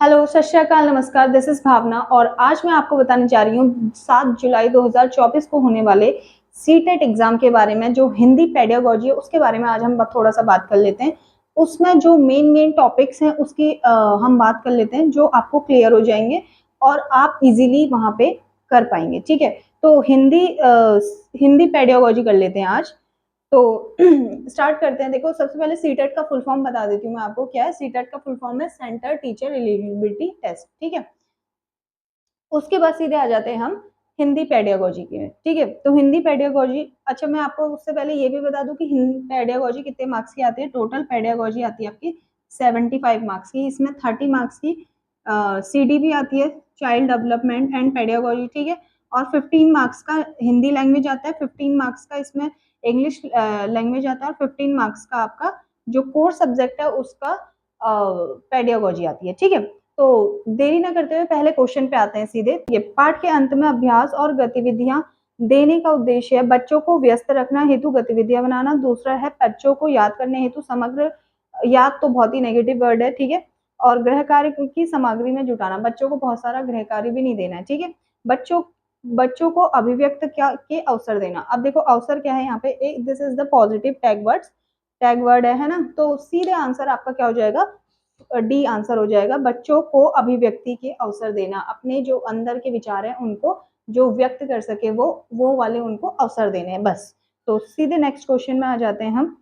Hello, सत श्री अकाल, नमस्कार। दिस इज भावना और आज मैं आपको बताने जा रही हूँ 7 जुलाई 2024 को होने वाले सीटेट एग्जाम के बारे में। जो हिंदी पेडागोजी है उसके बारे में आज हम थोड़ा सा बात कर लेते हैं। उसमें जो मेन टॉपिक्स हैं उसकी हम बात कर लेते हैं, जो आपको क्लियर हो जाएंगे और आप इजीली वहां पे कर पाएंगे। ठीक है, तो हिंदी पेडागोजी कर लेते हैं आज। तो स्टार्ट करते हैं। देखो, सबसे पहले सीटेट का फुल फॉर्म बता देती हूँ मैं आपको। क्या है सीटेट का फुल फॉर्म? है सेंटर टीचर एलिजिबिलिटी टेस्ट। ठीक है, उसके बाद सीधे आ जाते हैं हम हिंदी पेडागोजी के। ठीक है, तो हिंदी पेडागोजी, अच्छा मैं आपको उससे पहले ये भी बता दूं कि हिंदी पेडागोजी कितने मार्क्स की आती है। टोटल पेडागोजी आती है आपकी 75 मार्क्स की। इसमें 30 मार्क्स की सीडी भी आती है, चाइल्ड डेवलपमेंट एंड पेडागोजी। ठीक है, और 15 मार्क्स का हिंदी लैंग्वेज आता है, 15 मार्क्स का इसमें इंग्लिश लैंग्वेज आता है, और 15 मार्क्स का आपका जो कोर सब्जेक्ट है उसका पेडागोजी आती है। ठीक है, तो देरी ना करते हुए पहले क्वेश्चन पे आते हैं सीधे। ये पाठ के अंत में अभ्यास और गतिविधियां देने का उद्देश्य है बच्चों को व्यस्त रखना हेतु गतिविधियां बनाना। दूसरा है बच्चों को याद करने हेतु समग्र, याद तो बहुत ही नेगेटिव वर्ड है। ठीक है, और गृह कार्य की सामग्री में जुटाना, बच्चों को बहुत सारा गृह कार्य भी नहीं देना है। ठीक है, बच्चों बच्चों को अभिव्यक्त क्या के अवसर देना। अब देखो अवसर क्या है यहाँ पे, एक this is the positive tag word है ना। तो सीधे आंसर आपका क्या हो जाएगा? डी आंसर हो जाएगा। बच्चों को अभिव्यक्ति के अवसर देना, अपने जो अंदर के विचार हैं उनको जो व्यक्त कर सके वो वाले उनको अवसर देने हैं, बस। तो सीधे नेक्स्ट क्वेश्चन में आ जाते हैं हम।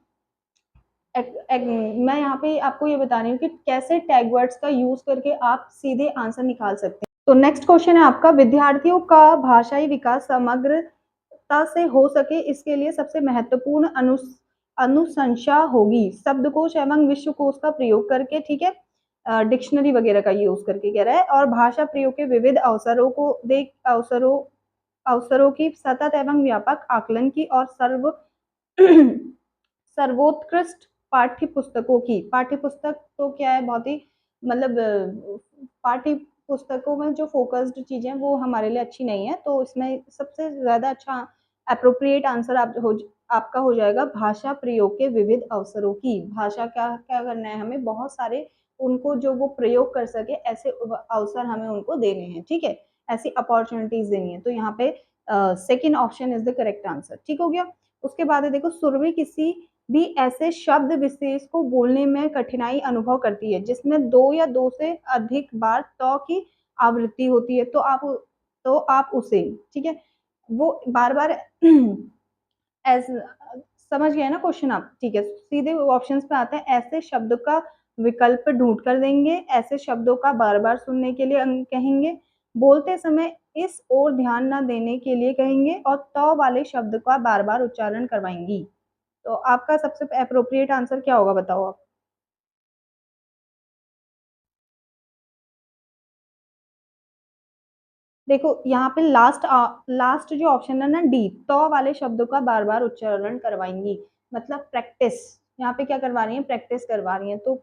मैं यहाँ पे आपको ये बता रही हूँ कि कैसे टैग वर्ड्स का यूज करके आप सीधे आंसर निकाल सकते हैं। तो नेक्स्ट क्वेश्चन है आपका, विद्यार्थियों का भाषाई विकास समग्रता से हो सके इसके लिए सबसे महत्वपूर्ण अनुशंसा होगी शब्दकोश एवं विश्वकोश का प्रयोग करके। ठीक है, डिक्शनरी वगैरह का यूज करके कह रहा है। और भाषा प्रयोग के विविध अवसरों को देख अवसरों की सतत एवं व्यापक आकलन की, और सर्वोत्कृष्ट पाठ्य पुस्तक तो क्या है, बहुत ही मतलब पाठ्य पुस्तकों में जो फोकस्ड चीजें वो हमारे लिए अच्छी नहीं है। तो इसमें सबसे ज्यादा अच्छा अप्रोप्रिएट आंसर आपका हो जाएगा भाषा प्रयोग के विविध अवसरों की। भाषा क्या क्या करना है हमें, बहुत सारे उनको जो वो प्रयोग कर सके ऐसे अवसर हमें उनको देने हैं। ठीक है, ऐसी अपॉर्चुनिटीज देनी है। तो यहाँ पे second option is the correct answer. ठीक हो गया। उसके बाद है देखो, सुरभि किसी भी ऐसे शब्द विशेष को बोलने में कठिनाई अनुभव करती है जिसमें दो या दो से अधिक बार तो की आवृत्ति होती है। तो आप उसे, ठीक है, वो बार बार एज समझ गए ना क्वेश्चन आप? ठीक है, सीधे ऑप्शंस पे आते हैं। ऐसे शब्द का विकल्प ढूंढ कर देंगे, ऐसे शब्दों का बार बार सुनने के लिए कहेंगे, बोलते समय इस ओर ध्यान न देने के लिए कहेंगे, और तो वाले शब्द का बार बार उच्चारण करवाएंगी। तो आपका सबसे अप्रोप्रिएट आंसर क्या होगा, बताओ आप? देखो यहाँ पे लास्ट जो ऑप्शन है ना, डी, तो वाले शब्दों का बार बार उच्चारण करवाएंगी, मतलब प्रैक्टिस। यहाँ पे क्या करवा रही है? प्रैक्टिस करवा रही है। तो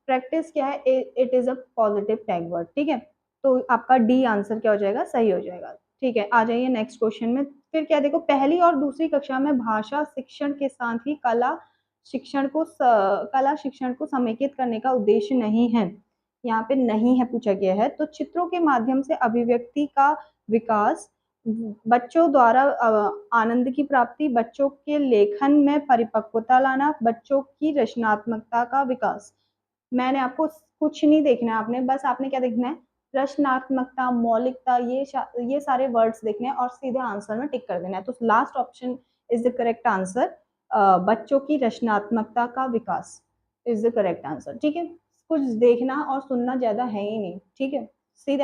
प्रैक्टिस क्या है? It is a positive tag word. ठीक है, तो आपका डी आंसर क्या हो जाएगा? सही हो जाएगा। ठीक है, आ जाइए नेक्स्ट क्वेश्चन में। फिर क्या, देखो पहली और दूसरी कक्षा में भाषा शिक्षण के साथ ही कला शिक्षण को समेकित करने का उद्देश्य नहीं है। यहाँ पे नहीं है पूछा गया है। तो चित्रों के माध्यम से अभिव्यक्ति का विकास, बच्चों द्वारा आनंद की प्राप्ति, बच्चों के लेखन में परिपक्वता लाना, बच्चों की रचनात्मकता का विकास। मैंने आपको कुछ नहीं देखना है, आपने बस आपने क्या देखना है? रचनात्मकता, मौलिकता, ये सारे वर्ड्स देखने हैं और सीधे आंसर में टिक कर देना है। तो last option is the correct answer. बच्चों की रचनात्मकता का विकास इज द करेक्ट आंसर। ठीक है, कुछ देखना और सुनना ज्यादा है ही नहीं। ठीक है, सीधे